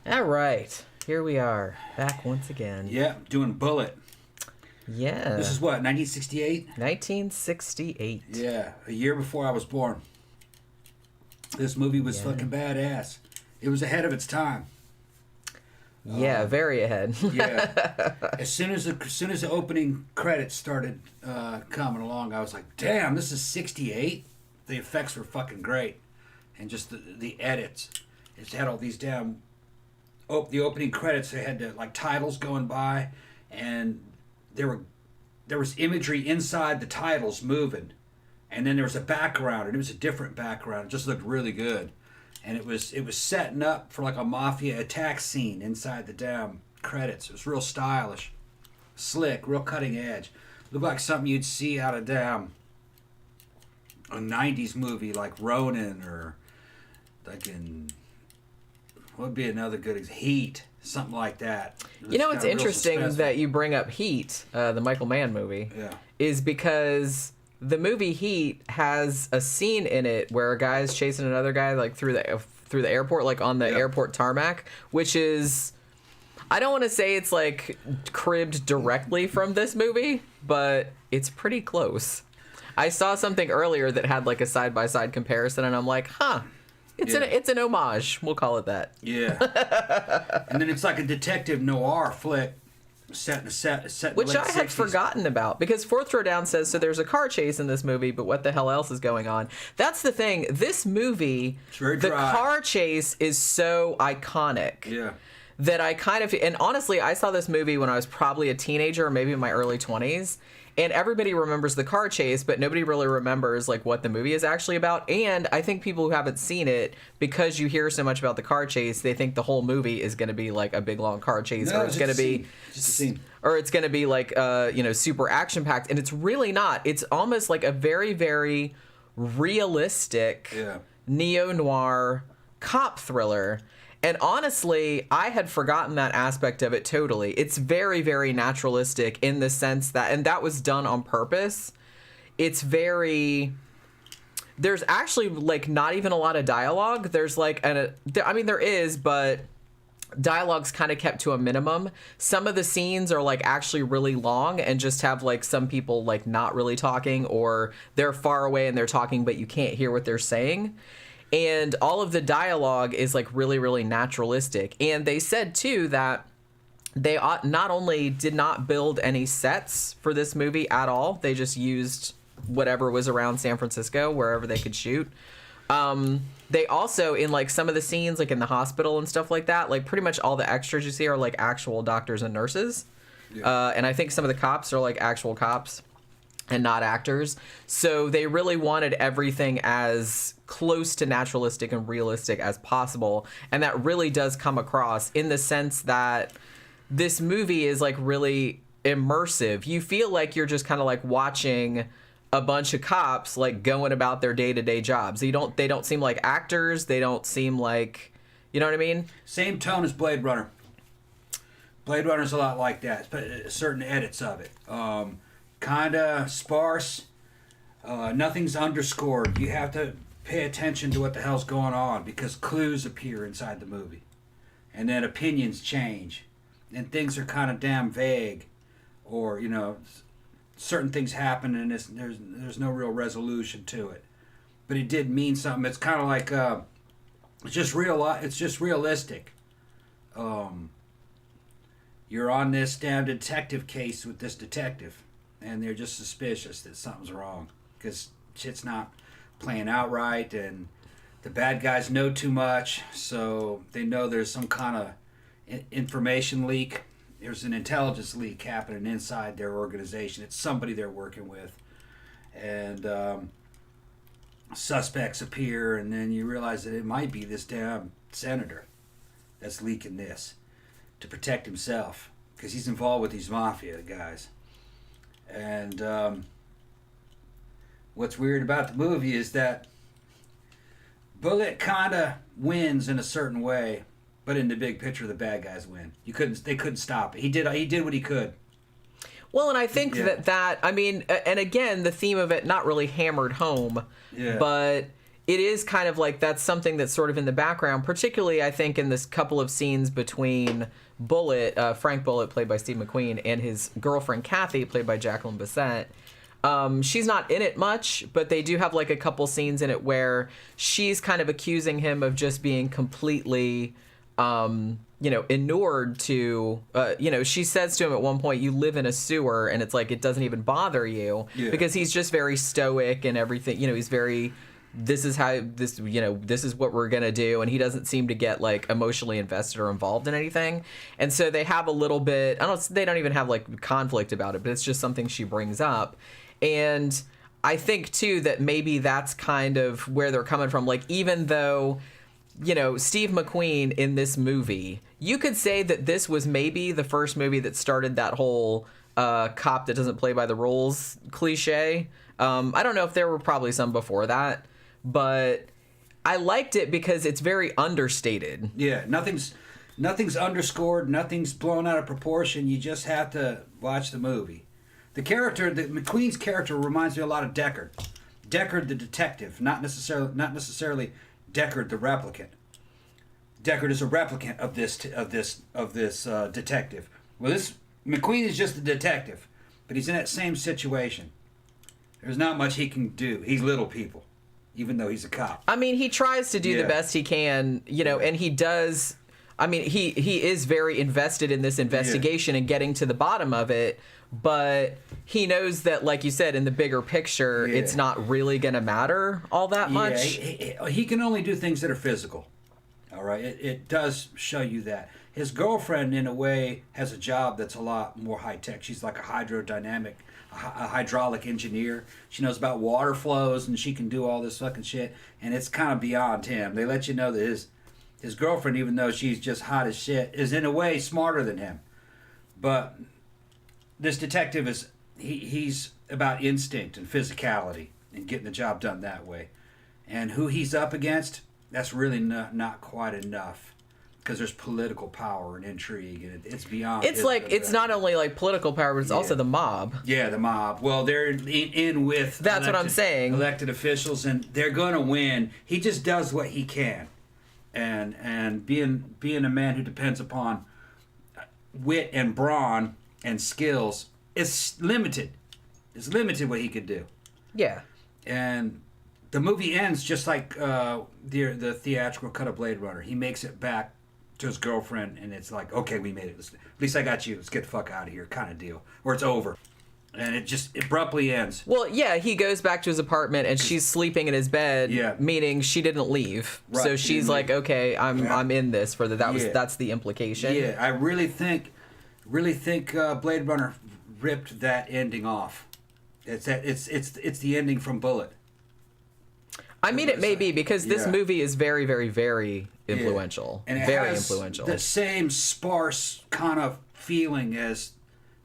All right, here we are, back once again. Yeah, doing Bullitt. Yeah. This is what, 1968? 1968. Yeah, a year before I was born. This movie was fucking badass. It was ahead of its time. Yeah, very ahead. Yeah. As soon as the opening credits started coming along, I was like, damn, this is 68? The effects were fucking great. And just the edits. It had all these damn... the opening credits, they had like titles going by, and there was imagery inside the titles moving. And then there was a background, and it was a different background. It just looked really good. And it was setting up for like a mafia attack scene inside the damn credits. It was real stylish, slick, real cutting edge. Looked like something you'd see out of damn a 90s movie like Ronin or like in, what would be another good Heat, something like that. You know, it's interesting that you bring up Heat, the Michael Mann movie, is because the movie Heat has a scene in it where a guy's chasing another guy like through the airport, like on the airport tarmac, which is, I don't want to say it's like cribbed directly from this movie, but it's pretty close. I saw something earlier that had like a side-by-side comparison, and I'm like, huh, it's an homage. We'll call it that. Yeah. And then it's like a detective noir flick set in the which late I had 60s. forgotten about, because Fourth Row Down says, so there's a car chase in this movie, but what the hell else is going on? That's the thing. This movie, the car chase is so iconic. Yeah. That I kind of, and honestly, I saw this movie when I was probably a teenager or maybe in my early 20s. And everybody remembers the car chase, but nobody really remembers like what the movie is actually about. And I think people who haven't seen it, because you hear so much about the car chase, they think the whole movie is going to be like a big long car chase, or it's going to be just a scene, or it's going to be like super action packed. And it's really not. It's almost like a very, very realistic neo-noir cop thriller. And honestly, I had forgotten that aspect of it totally. It's very, very naturalistic in the sense that, and that was done on purpose. It's very, there's actually like not even a lot of dialogue. There's like, there is, but dialogue's kind of kept to a minimum. Some of the scenes are like actually really long and just have like some people like not really talking, or they're far away and they're talking, but you can't hear what they're saying. And all of the dialogue is like really, really naturalistic. And they said too that they not only did not build any sets for this movie at all, they just used whatever was around San Francisco, wherever they could shoot. They also, in like some of the scenes, like in the hospital and stuff like that, like pretty much all the extras you see are like actual doctors and nurses. Yeah. And I think some of the cops are like actual cops and not actors. So they really wanted everything as close to naturalistic and realistic as possible. And that really does come across in the sense that this movie is like really immersive. You feel like you're just kind of like watching a bunch of cops like going about their day-to-day jobs. They don't seem like actors. They don't seem like, you know what I mean? Same tone as Blade Runner. Blade Runner's a lot like that, but certain edits of it. Kind of sparse. Nothing's underscored. You have to pay attention to what the hell's going on, because clues appear inside the movie. And then opinions change. And things are kind of damn vague. Or, certain things happen and there's no real resolution to it. But it did mean something. It's kind of like, it's just realistic. You're on this damn detective case with this detective, and they're just suspicious that something's wrong because shit's not playing out right, and the bad guys know too much, so they know there's some kind of information leak. There's an intelligence leak happening inside their organization. It's somebody they're working with, and suspects appear, and then you realize that it might be this damn senator that's leaking this to protect himself, because he's involved with these mafia guys. And what's weird about the movie is that Bullitt kind of wins in a certain way, but in the big picture, the bad guys win. They couldn't stop it. He did what he could. Well, and I think that I mean, and again, the theme of it not really hammered home, but it is kind of like that's something that's sort of in the background, particularly I think in this couple of scenes between Bullitt, Frank Bullitt, played by Steve McQueen, and his girlfriend Kathy, played by Jacqueline Bisset. She's not in it much, but they do have like a couple scenes in it where she's kind of accusing him of just being completely, inured to, she says to him at one point, "You live in a sewer," and it's like, it doesn't even bother you, because he's just very stoic and everything. He's very, this is what we're going to do. And he doesn't seem to get like emotionally invested or involved in anything. And so they have a little bit, they don't even have like conflict about it, but it's just something she brings up. And I think too, that maybe that's kind of where they're coming from. Like, even though, Steve McQueen in this movie, you could say that this was maybe the first movie that started that whole cop that doesn't play by the rules cliche. I don't know if there were probably some before that, but I liked it because it's very understated. Yeah, nothing's underscored, nothing's blown out of proportion. You just have to watch the movie. McQueen's character reminds me a lot of Deckard. Deckard the detective, not necessarily Deckard the replicant. Deckard is a replicant of this detective. Well, this McQueen is just a detective, but he's in that same situation. There's not much he can do. He's little people, even though he's a cop. I mean, he tries to do the best he can, and he does. I mean, he is very invested in this investigation and getting to the bottom of it, but he knows that, like you said, in the bigger picture, it's not really going to matter all that much. He can only do things that are physical. All right? It does show you that. His girlfriend, in a way, has a job that's a lot more high-tech. She's like a hydraulic engineer. She knows about water flows, and she can do all this fucking shit, and it's kind of beyond him. They let you know that his girlfriend, even though she's just hot as shit, is in a way smarter than him. But this detective he's about instinct and physicality and getting the job done that way. And who he's up against, that's really not quite enough, because there's political power and intrigue, and it's beyond. It's like, it's not only like political power, but it's also the mob. Yeah, the mob. Well, they're in with that's what I'm saying. Elected officials, and they're going to win. He just does what he can. And being a man who depends upon wit and brawn and skills, it's limited. It's limited what he could do. Yeah. And the movie ends just like the theatrical cut of Blade Runner. He makes it back to his girlfriend, and it's like, okay, we made it. At least I got you. Let's get the fuck out of here, kind of deal. Or it's over. And it just abruptly ends. Well, yeah, he goes back to his apartment, and she's sleeping in his bed, meaning she didn't leave. Right. So she's like, okay, I'm in this for that's the implication. Yeah, I really think Blade Runner ripped that ending off. It's the ending from Bullitt. I mean, it may be, because this movie is very, very, very influential. And it very has influential. The same sparse kind of feeling as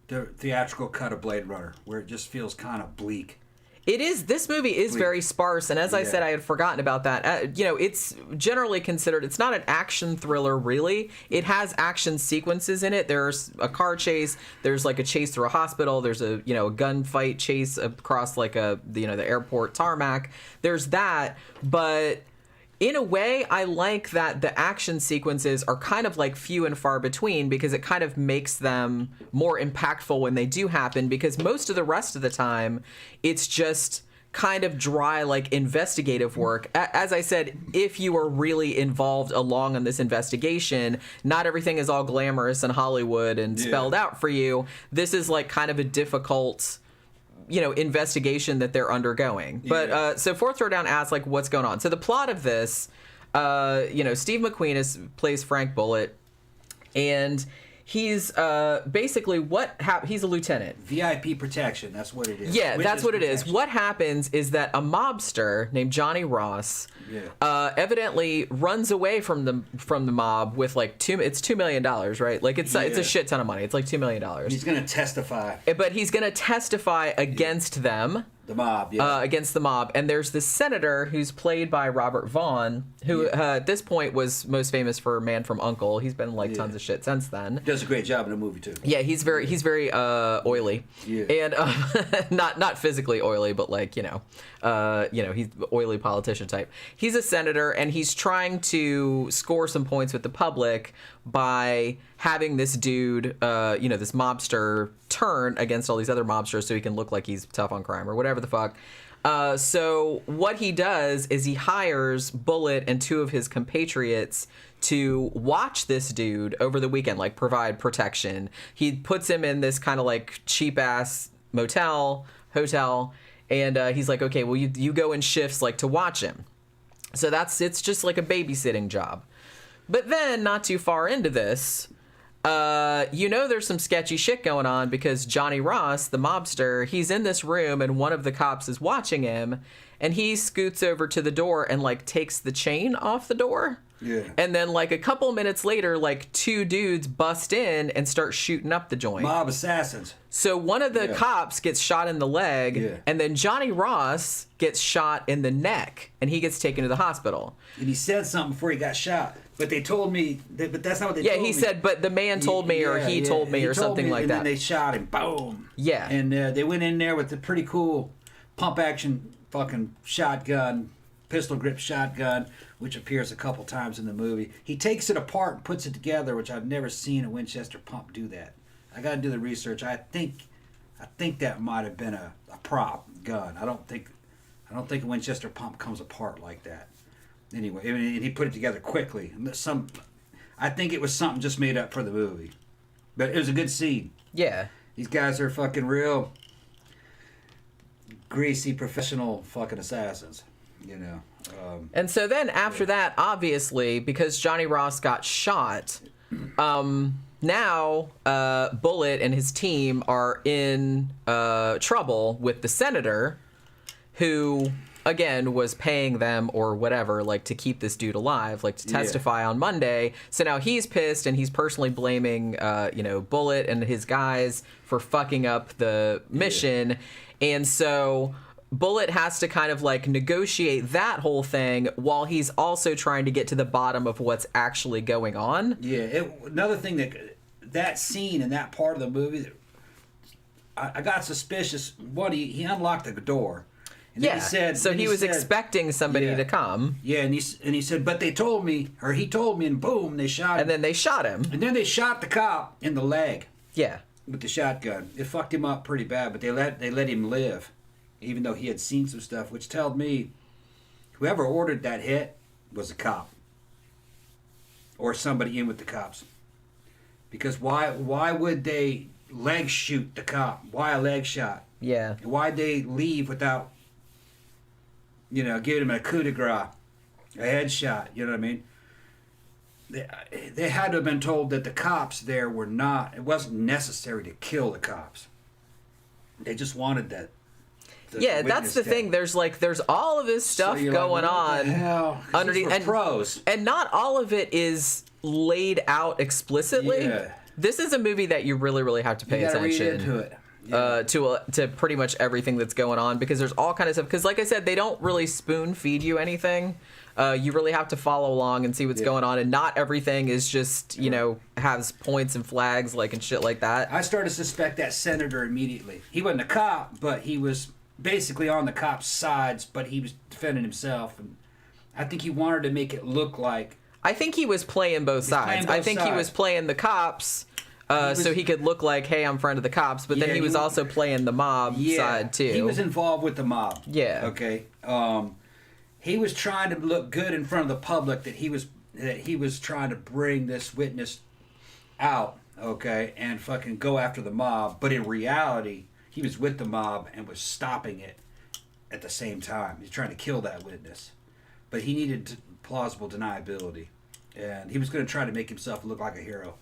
the theatrical cut of Blade Runner, where it just feels kind of bleak. It is. This movie is very sparse, and as I said, I had forgotten about that. It's generally considered, it's not an action thriller, really. It has action sequences in it. There's a car chase. There's like a chase through a hospital. There's a gunfight chase across like the airport tarmac. There's that, but in a way, I like that the action sequences are kind of like few and far between, because it kind of makes them more impactful when they do happen, because most of the rest of the time, it's just kind of dry, like investigative work. As I said, if you are really involved along in this investigation, not everything is all glamorous and Hollywood and spelled out for you. This is like kind of a difficult investigation that they're undergoing. But so Fourth Row Down asks, like, what's going on? So the plot of this, Steve McQueen plays Frank Bullitt, and he's basically he's a lieutenant. VIP protection, that's what it is. Yeah, that's what it is. What happens is that a mobster named Johnny Ross evidently runs away from the mob with like $2 million, right? Like it's a shit ton of money. It's like $2 million. He's going to testify. But he's going to testify against them. The mob, yeah. Against the mob. And there's this senator who's played by Robert Vaughn, who at this point was most famous for Man from U.N.C.L.E. He's been in like tons of shit since then. Does a great job in the movie too. Yeah, he's very oily. Yeah. And not physically oily, but like, he's oily politician type. He's a senator, and he's trying to score some points with the public by having this dude, this mobster turn against all these other mobsters so he can look like he's tough on crime or whatever the fuck. So what he does is he hires Bullitt and two of his compatriots to watch this dude over the weekend, like provide protection. He puts him in this kind of like cheap ass hotel, and he's like, okay, well you go in shifts like to watch him. So it's just like a babysitting job. But then, not too far into this, there's some sketchy shit going on because Johnny Ross, the mobster, he's in this room and one of the cops is watching him, and he scoots over to the door and like takes the chain off the door. Yeah. And then like a couple minutes later, like two dudes bust in and start shooting up the joint. Mob assassins. So one of the cops gets shot in the leg, and then Johnny Ross gets shot in the neck, and he gets taken to the hospital. And he said something before he got shot. But they told me, but that's not what they told me. Yeah, he said, but the man told me, or he told me, or something like that. And then they shot him. Boom. Yeah. And they went in there with a pretty cool pump-action fucking shotgun, pistol-grip shotgun, which appears a couple times in the movie. He takes it apart and puts it together, which I've never seen a Winchester pump do that. I got to do the research. I think that might have been a prop gun. I don't think a Winchester pump comes apart like that. Anyway, and he put it together quickly. I think it was something just made up for the movie. But it was a good scene. Yeah. These guys are fucking real greasy, professional fucking assassins, and so then after that, obviously, because Johnny Ross got shot, now Bullitt and his team are in trouble with the senator who, again, was paying them or whatever, like to keep this dude alive, like to testify on Monday. So now he's pissed and he's personally blaming, Bullitt and his guys for fucking up the mission. And so Bullitt has to kind of like negotiate that whole thing while he's also trying to get to the bottom of what's actually going on. Yeah. Another thing that scene and that part of the movie, I got suspicious. One, he unlocked the door. And he said, so he was expecting somebody to come. Yeah, and he said, but he told me, and boom, they shot him. And then they shot him. And then they shot the cop in the leg. Yeah. With the shotgun. It fucked him up pretty bad, but they let him live, even though he had seen some stuff, which told me whoever ordered that hit was a cop. Or somebody in with the cops. Because why would they leg shoot the cop? Why a leg shot? Yeah. And why'd they leave without giving him a coup de grace, a headshot, you know what I mean? They had to have been told that the cops there it wasn't necessary to kill the cops. They just wanted that. That's the thing. There's all of this stuff going on underneath, and pros. And not all of it is laid out explicitly. Yeah. This is a movie that you really, really have to pay attention read into it. To pretty much everything that's going on, because there's all kind of stuff. Because like I said, they don't really spoon feed you anything. You really have to follow along and see what's going on, and not everything is just has points and flags and shit like that. I started to suspect that senator immediately. He wasn't a cop, but he was basically on the cops' sides, but he was defending himself, and I think he wanted to make it look like. I think he was playing both sides. He was playing the cops. So he could look like, hey, I'm friend of the cops, but then he was also playing the mob side too. He was involved with the mob. Yeah. Okay. He was trying to look good in front of the public that he was trying to bring this witness out, okay, and fucking go after the mob. But in reality, he was with the mob and was stopping it at the same time. He's trying to kill that witness, but he needed plausible deniability, and he was going to try to make himself look like a hero.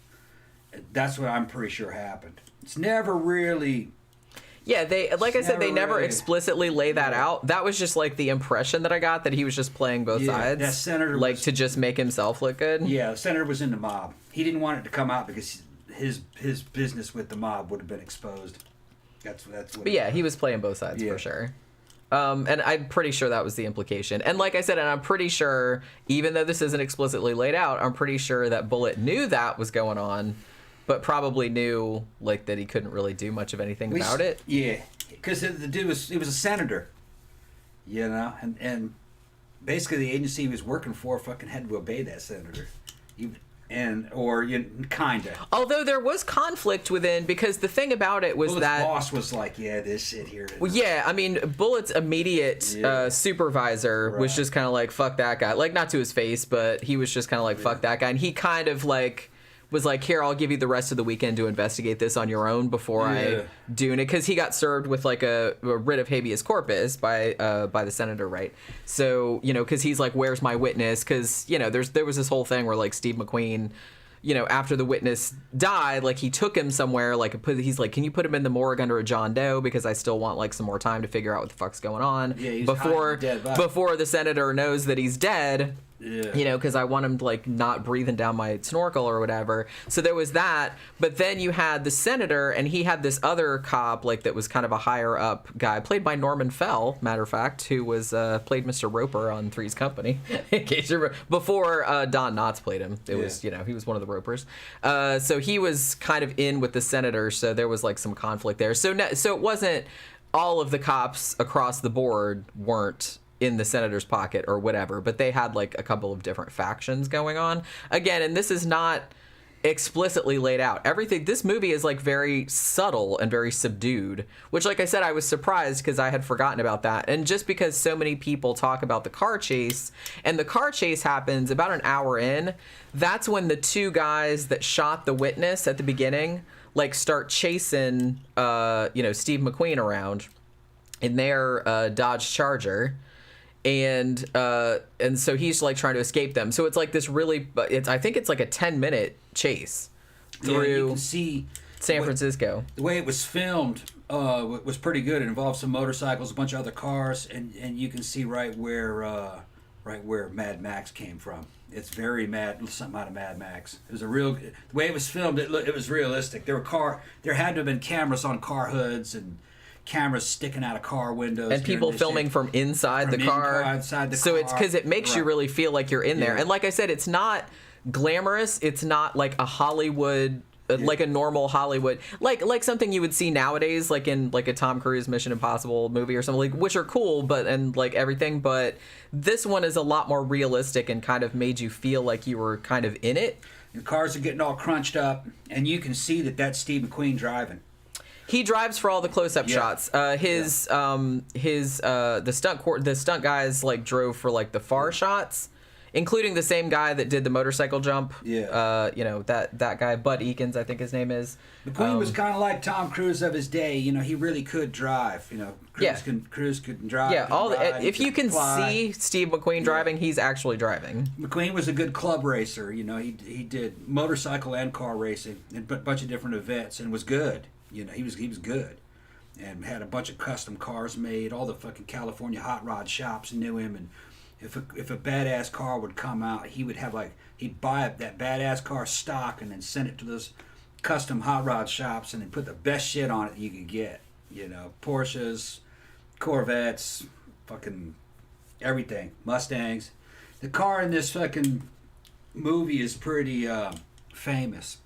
That's what I'm pretty sure happened. It's never really. Yeah, they they never explicitly lay that out. That was just like the impression that I got, that he was just playing both sides. That senator to just make himself look good. Yeah, the senator was in the mob. He didn't want it to come out because his business with the mob would have been exposed. That's what. But yeah, he was playing both sides for sure. And I'm pretty sure that was the implication. And like I said, and I'm pretty sure, even though this isn't explicitly laid out, I'm pretty sure that Bullitt knew that was going on, but probably knew like that he couldn't really do much of anything about it. Yeah, because the dude was a senator, you know, and basically the agency he was working for fucking had to obey that senator, kinda. Although there was conflict within, because the thing about it was Bullitt's that boss was like, yeah, this shit here. Well, yeah, I mean, Bullitt's immediate supervisor was just kind of like, fuck that guy. Like, not to his face, but he was just kind of like, fuck that guy. And he kind of like was like, here, I'll give you the rest of the weekend to investigate this on your own before I do it. Because he got served with like a writ of habeas corpus by the senator, right? So, you know, because he's like, where's my witness? Because, you know, there was this whole thing where like Steve McQueen, you know, after the witness died, like he took him somewhere, like he's like, can you put him in the morgue under a John Doe, because I still want like some more time to figure out what the fuck's going on before the senator knows that he's dead. Yeah. You know, because I want him like not breathing down my snorkel or whatever. So there was that. But then you had the senator, and he had this other cop like that was kind of a higher up guy, played by Norman Fell, matter of fact, who was played Mr. Roper on Three's Company. In case you remember, before Don Knotts played him. It was, you know, he was one of the Ropers. So he was kind of in with the senator. So there was like some conflict there. So it wasn't all of the cops across the board weren't in the senator's pocket or whatever, but they had like a couple of different factions going on again. And this is not explicitly laid out. This movie is like very subtle and very subdued, which, like I said, I was surprised because I had forgotten about that. And just because so many people talk about the car chase, and the car chase happens about an hour in, that's when the two guys that shot the witness at the beginning like start chasing Steve McQueen around in their Dodge Charger. And so he's like trying to escape them. So it's like this really, I think it's like a 10-minute chase through you can see San Francisco. The way it was filmed was pretty good. It involved some motorcycles, a bunch of other cars, and you can see right where Mad Max came from. It's very something out of Mad Max. It was the way it was filmed. It was realistic. There had to have been cameras on car hoods and cameras sticking out of car windows, and people filming from inside the car. So it's because it makes you really feel like you're in there. And like I said, it's not glamorous. It's not like a Hollywood, like a normal Hollywood, like something you would see nowadays, like in like a Tom Cruise Mission Impossible movie or something, like, which are cool, and like everything. But this one is a lot more realistic and kind of made you feel like you were kind of in it. The cars are getting all crunched up, and you can see that that's Steve McQueen driving. He drives for all the close-up shots. The stunt guys like drove for like the far shots, including the same guy that did the motorcycle jump. That guy, Bud Eakins, I think his name is. McQueen was kind of like Tom Cruise of his day. You know, he really could drive. You know, Cruise could drive. Yeah, if you can see Steve McQueen driving, he's actually driving. McQueen was a good club racer. You know, he did motorcycle and car racing and a bunch of different events, and was good. You know, he was good, and had a bunch of custom cars made. All the fucking California hot rod shops knew him, and if a badass car would come out, he'd buy that badass car stock and then send it to those custom hot rod shops, and then put the best shit on it that you could get. You know, Porsches, Corvettes, fucking everything, Mustangs. The car in this fucking movie is pretty famous.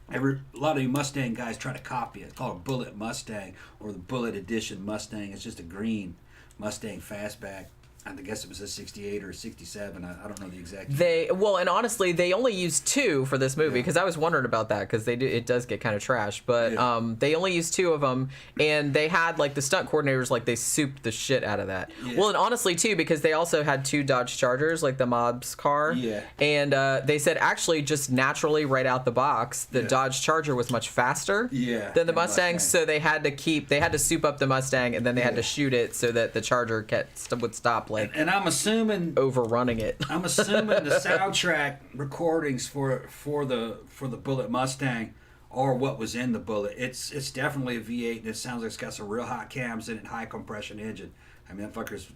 A lot of you Mustang guys try to copy it. It's called a Bullitt Mustang, or the Bullitt Edition Mustang. It's just a green Mustang fastback. I guess it was a 68 or a 67. I don't know the exact. And honestly, they only used two for this movie, because I was wondering about that, because it does get kind of trash. But they only used two of them, and they had like the stunt coordinators, like they souped the shit out of that. Yeah. Well, and honestly too, because they also had two Dodge Chargers, like the mob's car. Yeah. And they said actually just naturally right out the box, the Dodge Charger was much faster than the Mustang, so they had to soup up the Mustang, and then they had to shoot it so that the Charger would stop. And I'm assuming overrunning it. I'm assuming the soundtrack recordings for the Bullitt Mustang are what was in the Bullitt. It's definitely a V8, and it sounds like it's got some real hot cams in it, high compression engine. I mean, that fucker's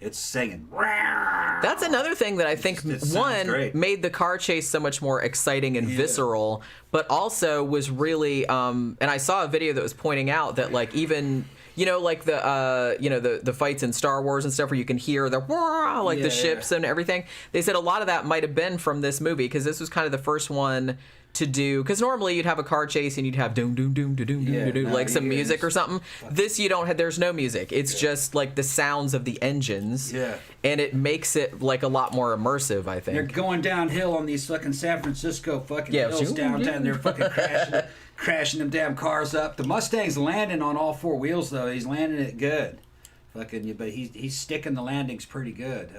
it's singing. That's another thing that I think made the car chase so much more exciting and visceral, but also was really and I saw a video that was pointing out that like even like the fights in Star Wars and stuff where you can hear the the ships and everything. They said a lot of that might have been from this movie because this was kind of the first one to do, because normally you'd have a car chase and you'd have doom doom doom doom doom doom like some music or something. This you don't have. There's no music. It's just like the sounds of the engines. Yeah. And it makes it like a lot more immersive, I think. They're going downhill on these fucking San Francisco fucking hills downtown. They're fucking crashing them damn cars up. The Mustang's landing on all four wheels though. He's landing it good. Fucking, but he's sticking the landings pretty good.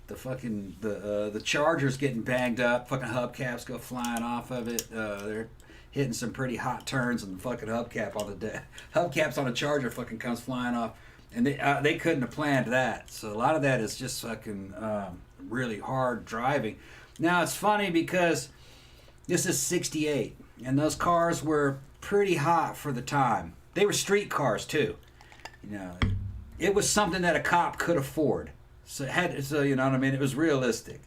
The Charger's getting banged up. Fucking hubcaps go flying off of it. They're hitting some pretty hot turns, and the fucking hubcaps on a Charger fucking comes flying off, and they couldn't have planned that. So a lot of that is just fucking really hard driving. Now it's funny because this is '68, and those cars were pretty hot for the time. They were street cars too. It was something that a cop could afford. So you know what I mean? It was realistic.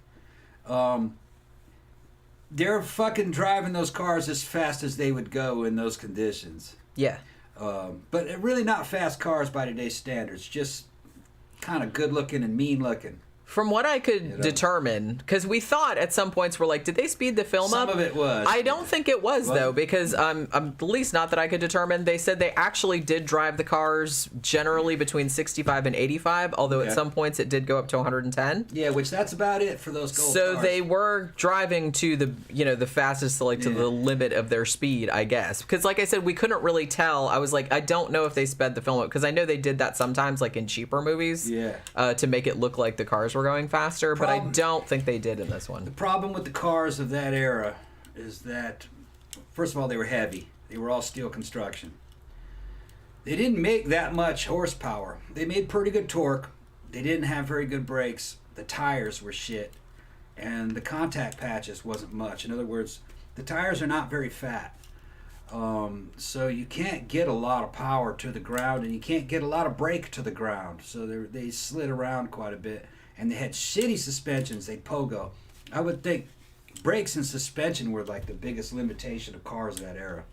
They're fucking driving those cars as fast as they would go in those conditions. Yeah. But really not fast cars by today's standards. Just kind of good looking and mean looking. From what I could determine, because we thought at some points we're like, did they speed the film up? Some of it was. I don't think it was though, because at least not that I could determine. They said they actually did drive the cars generally between 65 and 85, although at some points it did go up to 110. Yeah, which that's about it for those gold cars. So cars. they were driving to the fastest, to the limit of their speed, I guess. Because like I said, we couldn't really tell. I was like, I don't know if they sped the film up, because I know they did that sometimes, like in cheaper movies, to make it look like the cars were going faster, but I don't think they did in this one. The problem with the cars of that era is that, first of all, they were heavy. They were all steel construction. They didn't make that much horsepower. They made pretty good torque. They didn't have very good brakes. The tires were shit. And the contact patches wasn't much. In other words, the tires are not very fat. So you can't get a lot of power to the ground, and you can't get a lot of brake to the ground. So they slid around quite a bit. And they had shitty suspensions. They'd pogo. I would think brakes and suspension were like the biggest limitation of cars of that era.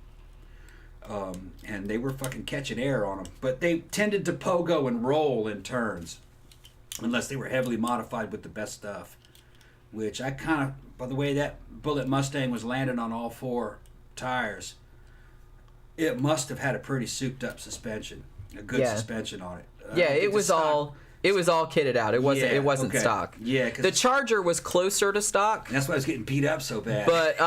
And they were fucking catching air on them. But they tended to pogo and roll in turns. Unless they were heavily modified with the best stuff. Which I kind of, by the way that Bullitt Mustang was landing on all four tires, it must have had a pretty souped up suspension. A good suspension on it. It was all... It was all kitted out. It wasn't stock. Yeah, the Charger was closer to stock. That's why I was getting beat up so bad. But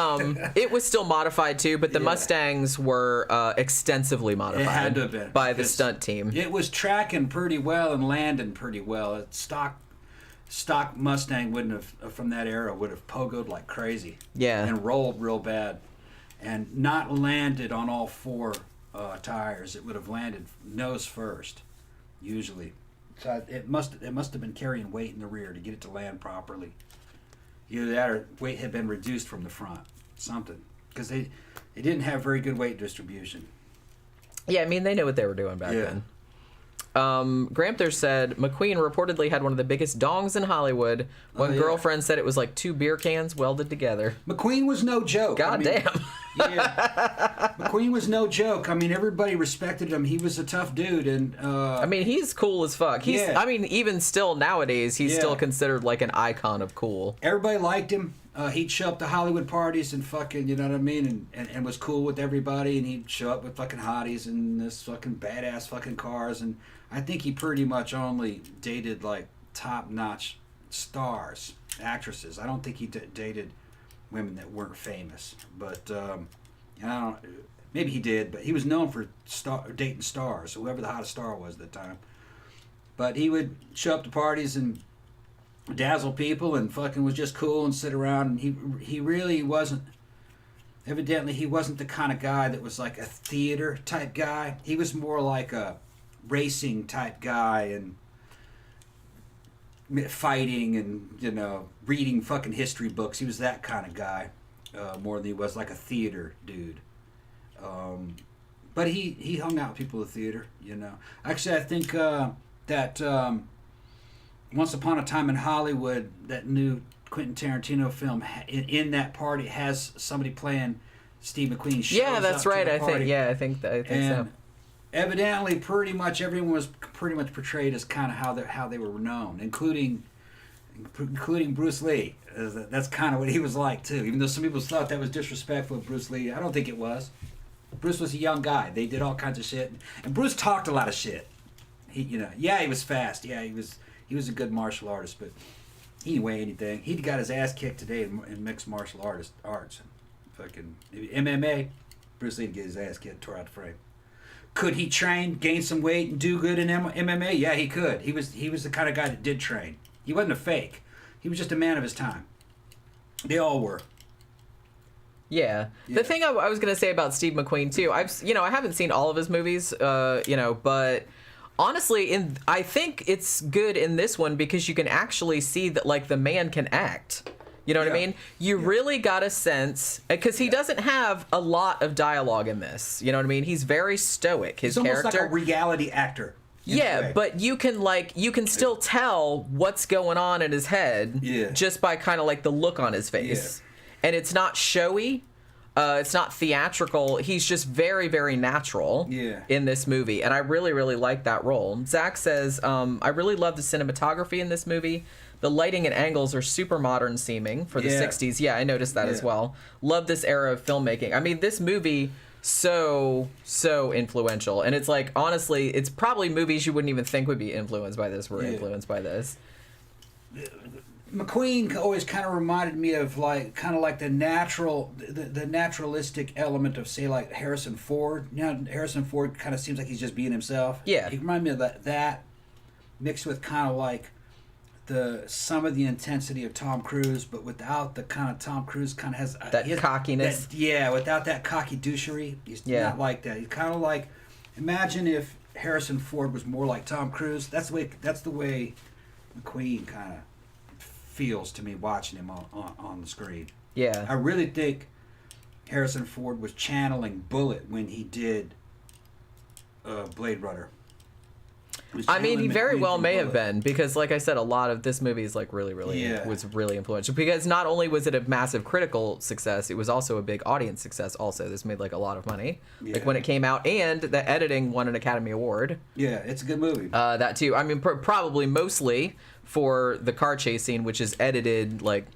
it was still modified too. But the Mustangs were extensively modified. It had to have been by the stunt team. It was tracking pretty well and landing pretty well. Stock Mustang wouldn't have from that era would have pogoed like crazy. Yeah, and rolled real bad, and not landed on all four tires. It would have landed nose first, usually. So it must have been carrying weight in the rear to get it to land properly. Either that or weight had been reduced from the front. Something. Because they didn't have very good weight distribution. Yeah, I mean, they knew what they were doing back then. Gramthars said, McQueen reportedly had one of the biggest dongs in Hollywood. One girlfriend said it was like 2 beer cans welded together. McQueen was no joke. Goddamn. McQueen was no joke. I mean, everybody respected him. He was a tough dude. And I mean, he's cool as fuck. I mean, even still nowadays, he's still considered like an icon of cool. Everybody liked him. He'd show up to Hollywood parties and fucking, you know what I mean, and was cool with everybody, and he'd show up with fucking hotties and this fucking badass fucking cars, and I think he pretty much only dated like top-notch stars, actresses. I don't think he dated women that weren't famous, but maybe he did, but he was known for dating stars, whoever the hottest star was at the time. But he would show up to parties and dazzle people and fucking was just cool and sit around, and he really wasn't, evidently he wasn't the kind of guy that was like a theater type guy. He was more like a racing type guy and fighting and, you know, reading fucking history books. He was that kind of guy more than he was like a theater dude. But he hung out with people at the theater, you know. Actually, I think that Once Upon a Time in Hollywood, that new Quentin Tarantino film, in that party has somebody playing Steve McQueen. Yeah, that's right. I think so. evidently pretty much everyone was pretty much portrayed as kind of how they were known, including Bruce Lee. That's kind of what he was like too. Even though some people thought that was disrespectful of Bruce Lee, I don't think it was. Bruce was a young guy. They did all kinds of shit, and Bruce talked a lot of shit. He was fast. Yeah, he was a good martial artist, but he didn't weigh anything. He got his ass kicked today in mixed martial arts. Fucking MMA, Bruce Lee didn't get his ass kicked, tore out the frame. Could he train, gain some weight, and do good in MMA? Yeah, he could. He was the kind of guy that did train. He wasn't a fake. He was just a man of his time. They all were. Yeah. The thing I was going to say about Steve McQueen too, I haven't seen all of his movies, but honestly, I think it's good in this one because you can actually see that like the man can act. You know what I mean? You really got a sense, because he doesn't have a lot of dialogue in this. You know what I mean? He's very stoic. His He's character, almost like a reality actor. Yeah, but you can still tell what's going on in his head just by kind of like the look on his face. Yeah. And it's not showy. It's not theatrical. He's just very, very natural in this movie. And I really, really like that role. Zach says, I really love the cinematography in this movie. The lighting and angles are super modern seeming for the 60s. Yeah, I noticed that as well. Love this era of filmmaking. I mean, this movie, so influential. And it's like, honestly, it's probably movies you wouldn't even think would be influenced by this were influenced by this. McQueen always kind of reminded me of the naturalistic element of, say, like Harrison Ford. You know, Harrison Ford kind of seems like he's just being himself. Yeah. He reminded me of that mixed with kind of like some of the intensity of Tom Cruise, but without the kind of Tom Cruise kind of has that cockiness. Without that cocky douchery. He's not like that. He's kind of like, imagine if Harrison Ford was more like Tom Cruise. That's the way McQueen kind of feels to me watching him on the screen. Yeah. I really think Harrison Ford was channeling Bullitt when he did Blade Runner. I mean, he very well may have been, because like I said, a lot of this movie is like really was really influential, because not only was it a massive critical success, it was also a big audience success also. This made like a lot of money like when it came out, and the editing won an Academy Award. Yeah, it's a good movie. That too. I mean, probably mostly for the car chase scene, which is edited like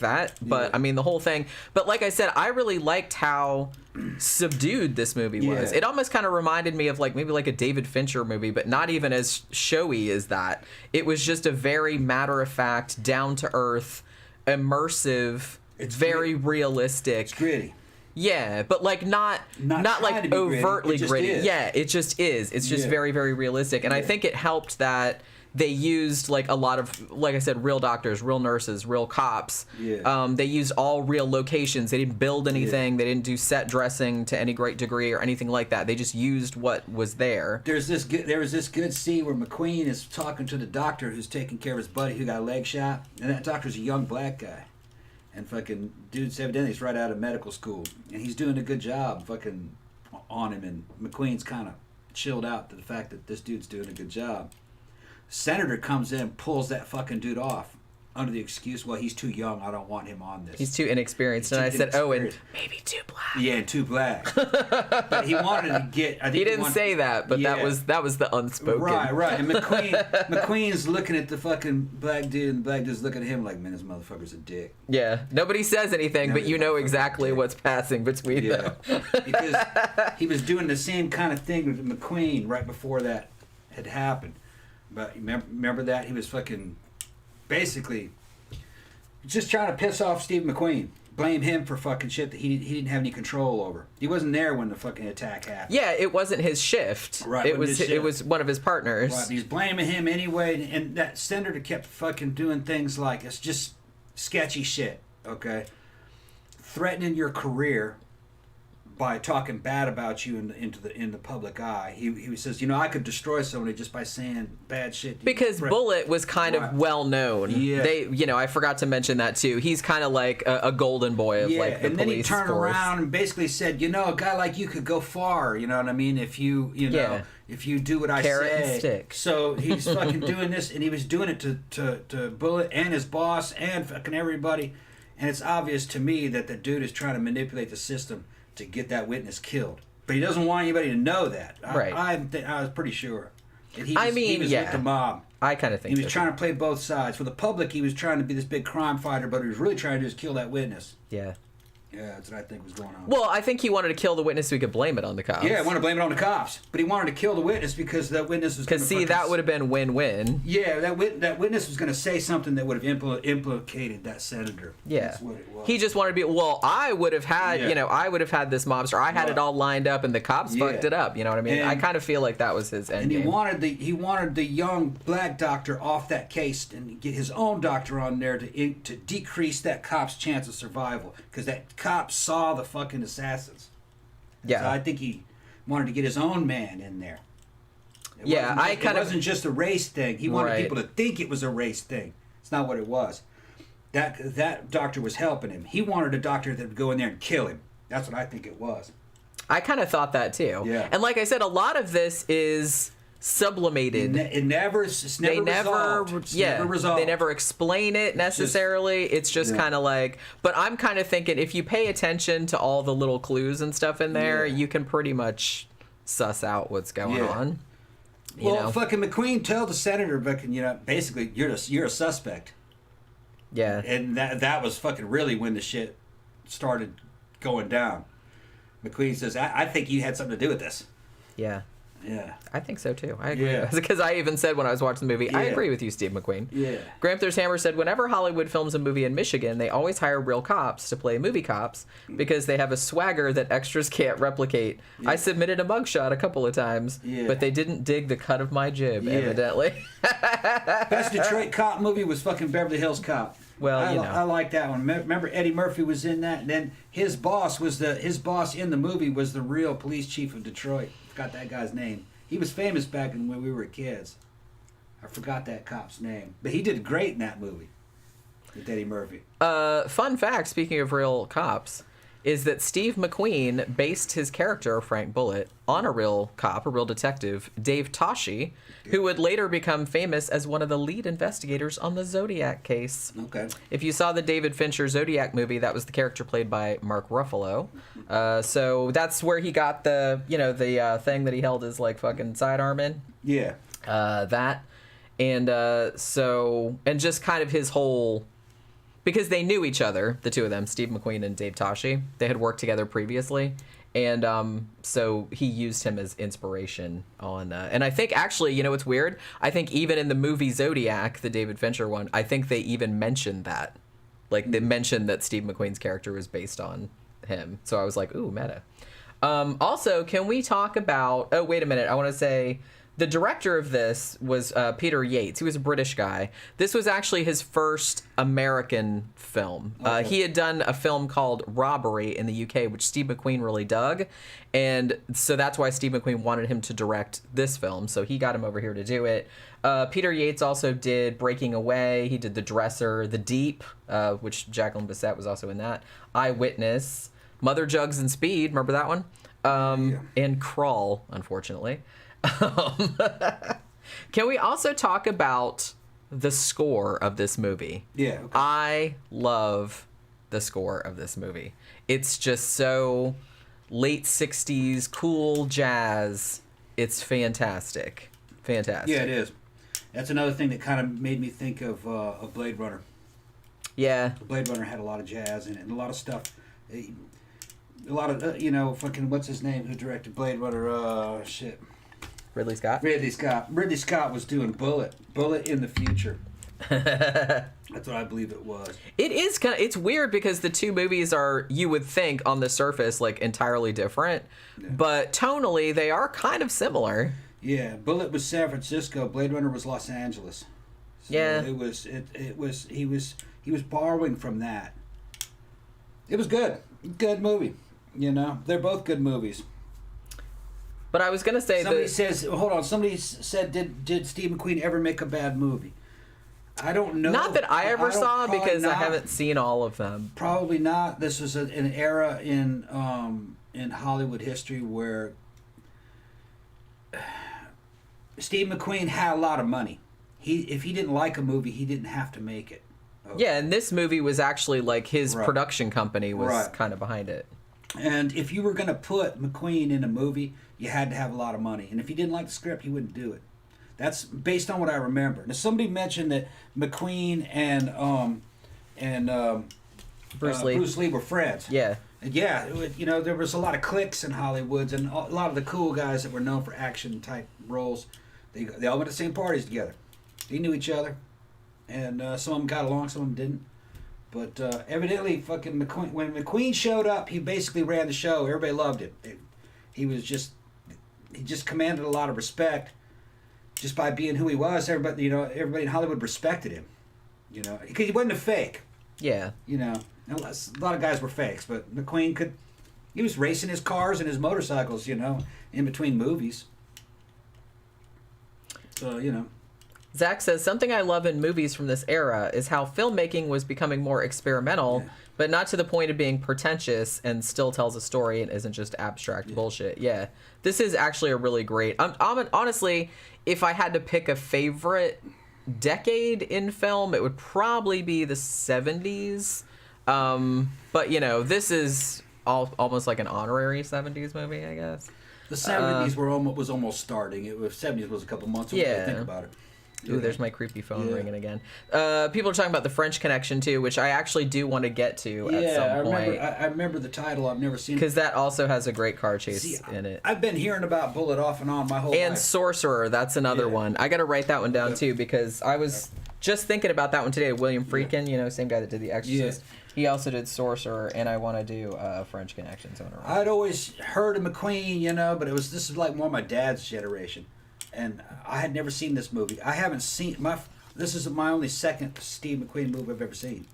that, but I mean the whole thing. But like I said, I really liked how subdued this movie was. It almost kind of reminded me of like maybe like a David Fincher movie, but not even as showy as that. It was just a very matter-of-fact, down-to-earth, immersive, very realistic. It's gritty. Yeah, but like not like overtly gritty. Yeah, it just is. It's just very, very realistic. And I think it helped that they used like a lot of, like I said, real doctors, real nurses, real cops. They used all real locations. They didn't build anything. They didn't do set dressing to any great degree or anything like that. They just used what was there. There was this good scene where McQueen is talking to the doctor who's taking care of his buddy who got a leg shot, and that doctor's a young black guy, and fucking dude's evidently he's right out of medical school, and he's doing a good job fucking on him, and McQueen's kind of chilled out to the fact that this dude's doing a good job. Senator comes in, pulls that fucking dude off under the excuse, well, he's too young, I don't want him on this. He's too inexperienced. And I said, oh, and maybe too black. Yeah, and too black. But he wanted to get... He didn't say that, but that was the unspoken. Right. And McQueen's looking at the fucking black dude, and the black dude's looking at him like, man, this motherfucker's a dick. Yeah. Nobody says anything, but you know exactly what's passing between them. Because he was doing the same kind of thing with McQueen right before that had happened. But remember that? He was fucking basically just trying to piss off Steve McQueen. Blame him for fucking shit that he didn't have any control over. He wasn't there when the fucking attack happened. Yeah, it wasn't his shift. Right. It was one of his partners. Right. He's blaming him anyway, and that senator kept fucking doing things like, it's just sketchy shit, okay? Threatening your career by talking bad about you in the public eye. He says, I could destroy somebody just by saying bad shit. Because Bullitt was kind of well known. Yeah. I forgot to mention that too. He's kind of like a golden boy of like the police force. And then he turned around and basically said, a guy like you could go far. You know what I mean? If you if you do what I Carrot say. And stick. So he's fucking doing this, and he was doing it to Bullitt and his boss and fucking everybody. And it's obvious to me that the dude is trying to manipulate the system to get that witness killed. But he doesn't want anybody to know that. Right. I was pretty sure. That he was yeah. with the mob. I kind of think he was trying to play both sides. For the public, he was trying to be this big crime fighter, but he was really trying to do is kill that witness. Yeah. Yeah, that's what I think was going on. Well, I think he wanted to kill the witness so he could blame it on the cops. Yeah, he wanted to blame it on the cops. But he wanted to kill the witness because that witness was... Because, see, that would have been win-win. Yeah, that witness was going to say something that would have implicated that senator. Yeah. That's what it was. He just wanted to be... Well, I would have had, I would have had this mobster. I had it all lined up and the cops fucked it up. You know what I mean? I kind of feel like that was his end game. He wanted the young black doctor off that case and get his own doctor on there to decrease that cop's chance of survival. Because that cop saw the fucking assassins. Yeah. So I think he wanted to get his own man in there. It wasn't just a race thing. He wanted people to think it was a race thing. It's not what it was. That doctor was helping him. He wanted a doctor that would go in there and kill him. That's what I think it was. I kind of thought that too. Yeah. And like I said, a lot of this is sublimated. It's never resolved. They never explain it necessarily. It's just kind of like, but I'm kind of thinking if you pay attention to all the little clues and stuff in there, you can pretty much suss out what's going on. Fucking McQueen told the senator, basically you're a suspect. Yeah. And that was fucking really when the shit started going down. McQueen says, I think you had something to do with this. Yeah. Yeah. I think so too. I agree. Because I even said when I was watching the movie, I agree with you, Steve McQueen. Yeah. Gramthars Hammer said, whenever Hollywood films a movie in Michigan, they always hire real cops to play movie cops because they have a swagger that extras can't replicate. Yeah. I submitted a mugshot a couple of times, but they didn't dig the cut of my jib, evidently. Best Detroit cop movie was fucking Beverly Hills Cop. Well, I like that one. Remember Eddie Murphy was in that, and then his boss in the movie was the real police chief of Detroit. Forgot that guy's name. He was famous back when we were kids. I forgot that cop's name, but he did great in that movie with Eddie Murphy. Fun fact, speaking of real cops, is that Steve McQueen based his character, Frank Bullitt, on a real cop, a real detective, Dave Toschi, who would later become famous as one of the lead investigators on the Zodiac case. Okay. If you saw the David Fincher Zodiac movie, that was the character played by Mark Ruffalo. So that's where he got the thing that he held his like fucking sidearm in. Yeah. That. And and just kind of his whole... Because they knew each other, the two of them, Steve McQueen and Dave Toschi. They had worked together previously. And so he used him as inspiration on... and I think, actually, you know what's weird? I think even in the movie Zodiac, the David Fincher one, I think they even mentioned that. Like, they mentioned that Steve McQueen's character was based on him. So I was like, ooh, meta. Also, can we talk about... Oh, wait a minute. I want to say... The director of this was Peter Yates. He was a British guy. This was actually his first American film. Okay. He had done a film called Robbery in the UK, which Steve McQueen really dug. And so that's why Steve McQueen wanted him to direct this film. So he got him over here to do it. Peter Yates also did Breaking Away. He did The Dresser, The Deep, which Jacqueline Bisset was also in that. Eyewitness, Mother Jugs and Speed. Remember that one? And Crawl, unfortunately. Can we also talk about the score of this movie? Yeah. Okay. I love the score of this movie. It's just so late 60s, cool jazz. It's fantastic. Fantastic. Yeah, it is. That's another thing that kind of made me think of Blade Runner. Yeah. Blade Runner had a lot of jazz in it and a lot of stuff. A lot of, fucking, what's his name who directed Blade Runner? Ridley Scott? Ridley Scott was doing Bullitt in the future. That's what I believe it was. It is it's weird because the two movies are, you would think on the surface, like entirely different, but tonally they are kind of similar. Yeah, Bullitt was San Francisco, Blade Runner was Los Angeles. So he was borrowing from that. It was good. Good movie. They're both good movies. But I was going to say somebody said, did Steve McQueen ever make a bad movie? I don't know. Not that I ever saw, because I haven't seen all of them. Probably not. This was an era in Hollywood history where Steve McQueen had a lot of money. If he didn't like a movie, he didn't have to make it. Okay. Yeah, and this movie was actually like his production company was kind of behind it. And if you were going to put McQueen in a movie, you had to have a lot of money. And if you didn't like the script, you wouldn't do it. That's based on what I remember. Now, somebody mentioned that McQueen and Bruce Lee were friends. Yeah. Yeah, there was a lot of cliques in Hollywood, and a lot of the cool guys that were known for action-type roles, they all went to the same parties together. They knew each other, and some of them got along, some of them didn't. But evidently, fucking McQueen, when McQueen showed up, he basically ran the show. Everybody loved him. He just commanded a lot of respect just by being who he was. Everybody in Hollywood respected him. Because he wasn't a fake. Yeah. A lot of guys were fakes, but McQueen he was racing his cars and his motorcycles, in between movies. So, Zach says, something I love in movies from this era is how filmmaking was becoming more experimental, but not to the point of being pretentious and still tells a story and isn't just abstract bullshit. Yeah. This is actually a really great... honestly, if I had to pick a favorite decade in film, it would probably be the 70s. But this is almost like an honorary 70s movie, I guess. The 70s was almost starting. 70s was a couple months away. Yeah. Think about it. Ooh, there's my creepy phone ringing again. People are talking about the French Connection too, which I actually do want to get to at some point. I remember the title. I've never seen it. Because that also has a great car chase in it. I've been hearing about Bullitt off and on my whole life. And Sorcerer, that's another one. I got to write that one down too, because I was just thinking about that one today. William Friedkin, same guy that did The Exorcist. Yeah. He also did Sorcerer, and I want to do French Connections on a I'd always heard of McQueen, but this is like more my dad's generation. And I had never seen this movie. I haven't seen this is my only second Steve McQueen movie I've ever seen.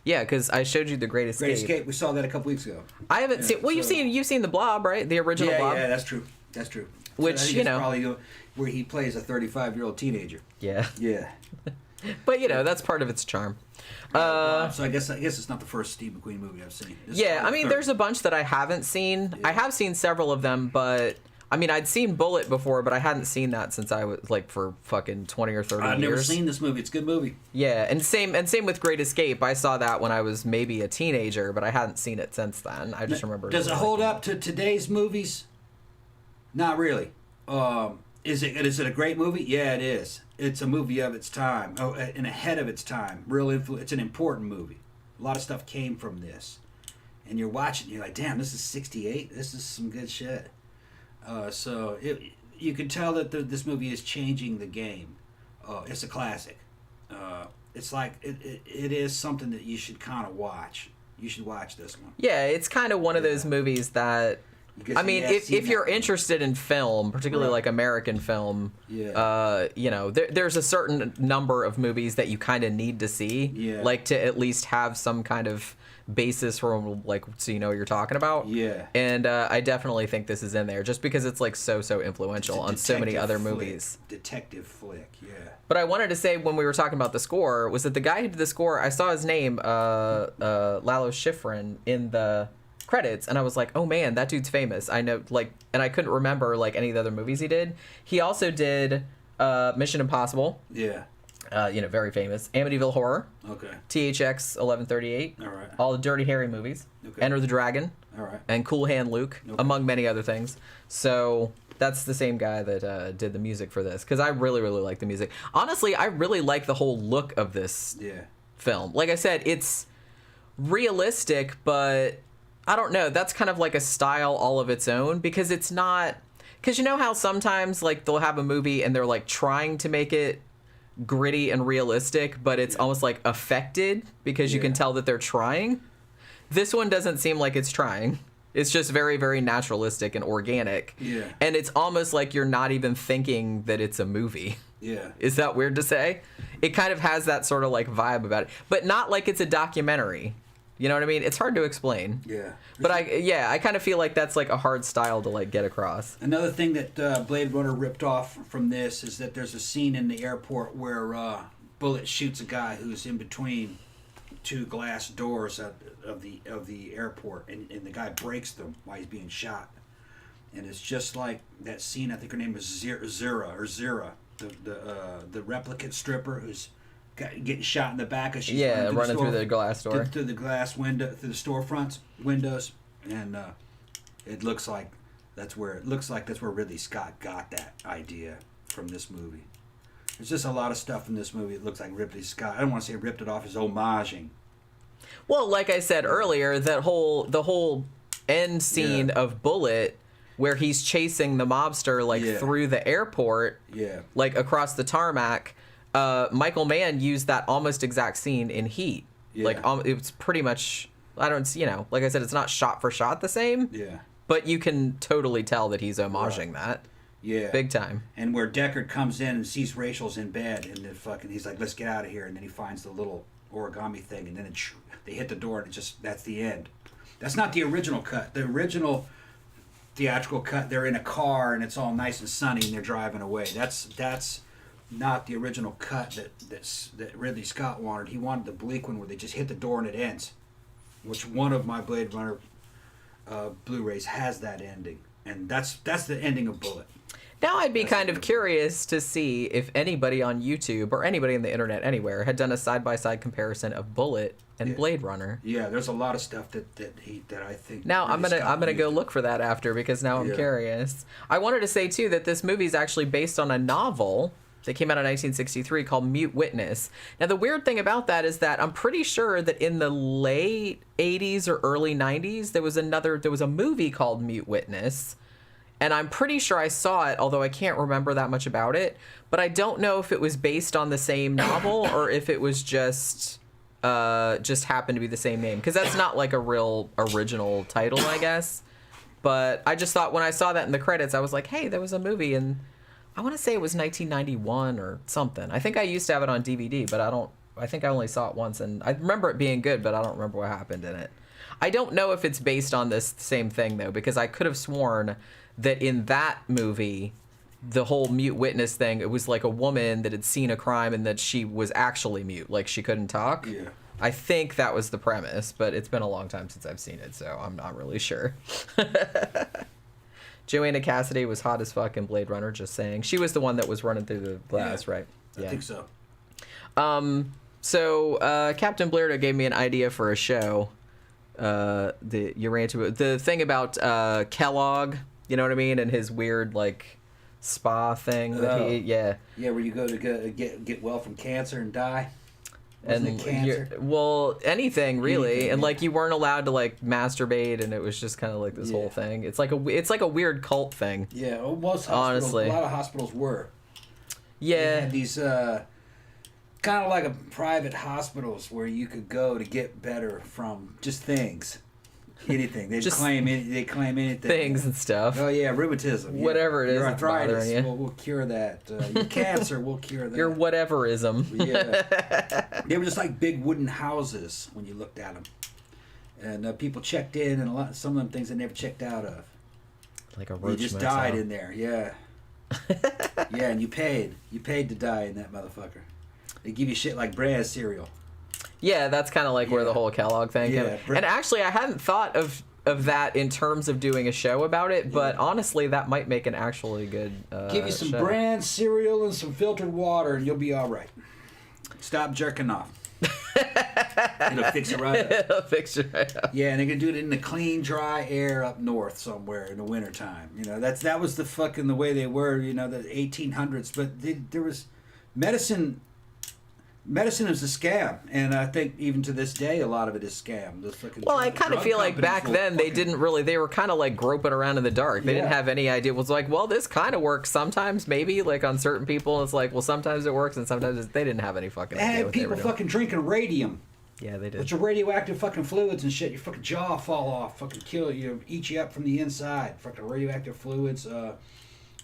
Yeah, because I showed you The Great Escape. Great Escape. We saw that a couple weeks ago. I haven't seen. Well, you've seen The Blob, right? The original Blob. Yeah, that's true. Which so it's probably where he plays a 35-year-old teenager. Yeah. Yeah. But that's part of its charm. So I guess it's not the first Steve McQueen movie I've seen. There's a bunch that I haven't seen. Yeah. I have seen several of them, but. I'd seen Bullitt before, but I hadn't seen that since I was for fucking 20 or 30 years. I've never seen this movie. It's a good movie. Yeah, and same with Great Escape. I saw that when I was maybe a teenager, but I hadn't seen it since then. I just remember. Does it hold up to today's movies? Not really. Is it a great movie? Yeah, it is. It's a movie of its time, and ahead of its time. It's an important movie. A lot of stuff came from this, and you're watching. You're like, damn, this is '68. This is some good shit. So you can tell that this movie is changing the game. It's a classic. It's like it is something that you should kind of watch. You should watch this one. Yeah, it's kind of one of those movies that. If you're interested in film, particularly like American film, there's a certain number of movies that you kind of need to see, like to at least have some kind of basis for so you know what you're talking about. Yeah. And I definitely think this is in there just because it's so influential on so many other movies. Detective flick, yeah. But I wanted to say when we were talking about the score was that the guy who did the score, I saw his name, Lalo Schifrin, in the credits, and I was like, oh man, that dude's famous. I know, and I couldn't remember any of the other movies he did. He also did Mission Impossible. Yeah. Very famous. Amityville Horror. Okay. THX 1138. All right. All the Dirty Harry movies. Okay. Enter the Dragon. All right. And Cool Hand Luke, among many other things. So that's the same guy that did the music for this, because I really, really like the music. Honestly, I really like the whole look of this film. Like I said, it's realistic, but I don't know. That's kind of like a style all of its own, because it's not... Because you know how sometimes they'll have a movie and they're trying to make it gritty and realistic, but it's almost affected because you can tell that they're trying. This one doesn't seem like it's trying. It's just very, very naturalistic and organic. Yeah. And it's almost like you're not even thinking that it's a movie. Yeah. Is that weird to say? It kind of has that sort of vibe about it, but not like it's a documentary. You know what I mean? It's hard to explain. Yeah. But I kind of feel like that's a hard style to get across. Another thing that Blade Runner ripped off from this is that there's a scene in the airport where Bullitt shoots a guy who's in between two glass doors of the airport, and the guy breaks them while he's being shot. And it's just like that scene. I think her name is Zira, the replicant stripper who's getting shot in the back as she's running through the glass door, through the glass window, through the storefronts windows. and it looks like that's where Ridley Scott got that idea from this movie. There's just a lot of stuff in this movie that looks like Ridley Scott. I don't want to say ripped it off as homaging. Well, like I said earlier, the whole end scene of Bullitt, where he's chasing the mobster through the airport, like across the tarmac. Michael Mann used that almost exact scene in Heat. Yeah. Like it's pretty much. I don't, like I said, it's not shot for shot the same. Yeah. But you can totally tell that he's homaging that. Yeah. Big time. And where Deckard comes in and sees Rachel's in bed, and then he's like, let's get out of here. And then he finds the little origami thing, and then they hit the door, and that's the end. That's not the original cut. The original theatrical cut, they're in a car, and it's all nice and sunny, and they're driving away. That's not the original cut that Ridley Scott wanted. He wanted the bleak one where they just hit the door and it ends, which one of my Blade Runner Blu-rays has that ending. And that's the ending of Bullitt. Now I'd be kind of curious to see if anybody on YouTube or anybody on the internet anywhere had done a side-by-side comparison of Bullitt and Blade Runner. Yeah, there's a lot of stuff that I think. Now I'm gonna go look for that after, because now I'm curious. I wanted to say too that this movie is actually based on a novel that came out in 1963 called Mute Witness. Now the weird thing about that is that I'm pretty sure that in the late 80s or early 90s there was a movie called Mute Witness. And I'm pretty sure I saw it, although I can't remember that much about it. But I don't know if it was based on the same novel or if it was just happened to be the same name. Because that's not like a real original title, I guess. But I just thought when I saw that in the credits, I was like, hey, there was a movie. And I want to say it was 1991 or something. I think I used to have it on DVD, but I think I only saw it once. And I remember it being good, but I don't remember what happened in it. I don't know if it's based on this same thing, though, because I could have sworn that in that movie, the whole mute witness thing, it was like a woman that had seen a crime and that she was actually mute, like she couldn't talk. Yeah. I think that was the premise, but it's been a long time since I've seen it, so I'm not really sure. Joanna Cassidy was hot as fuck in Blade Runner, just saying. She was the one that was running through the glass, right? Yeah. I think so. So Captain Blairdo gave me an idea for a show. The thing about Kellogg, you know what I mean, and his weird like spa thing that where you go to get well from cancer and die. Wasn't it cancer? Well, anything really, and like you weren't allowed to like masturbate, and it was just kind of like this whole thing. It's like a weird cult thing. Yeah, well, most hospitals, honestly, a lot of hospitals were. Yeah, they had these kind of like a private hospitals where you could go to get better from just things. Anything. They claim anything. Things and stuff. Oh, yeah, rheumatism. Yeah. Whatever it is. Your arthritis, we'll cure that. Your cancer, we'll cure that. Your whateverism. Yeah. They were just like big wooden houses when you looked at them. And people checked in, and some of them things they never checked out of. Like a roach. You just died in there, yeah. Yeah, and you paid. You paid to die in that motherfucker. They give you shit like bread cereal. Yeah, that's kind of like where the whole Kellogg thing came. And actually, I hadn't thought of that in terms of doing a show about it, but honestly, that might make an actually good give you some bran cereal and some filtered water, and you'll be all right. Stop jerking off. It'll fix it right up. It'll fix it right up. Yeah, and they're going to do it in the clean, dry air up north somewhere in the wintertime. You know, that was the way they were, you know, the 1800s. But there was medicine... Medicine is a scam, and I think even to this day, a lot of it is scam. Well, I kind of feel like back then they were kind of like groping around in the dark. They didn't have any idea. It was like, well, this kind of works sometimes, maybe, like on certain people. It's like, well, sometimes it works, and sometimes they didn't have any fucking idea. They had people fucking drinking radium. Yeah, they did. Which are radioactive fucking fluids and shit. Your fucking jaw fall off, fucking kill you, eat you up from the inside. Fucking radioactive fluids.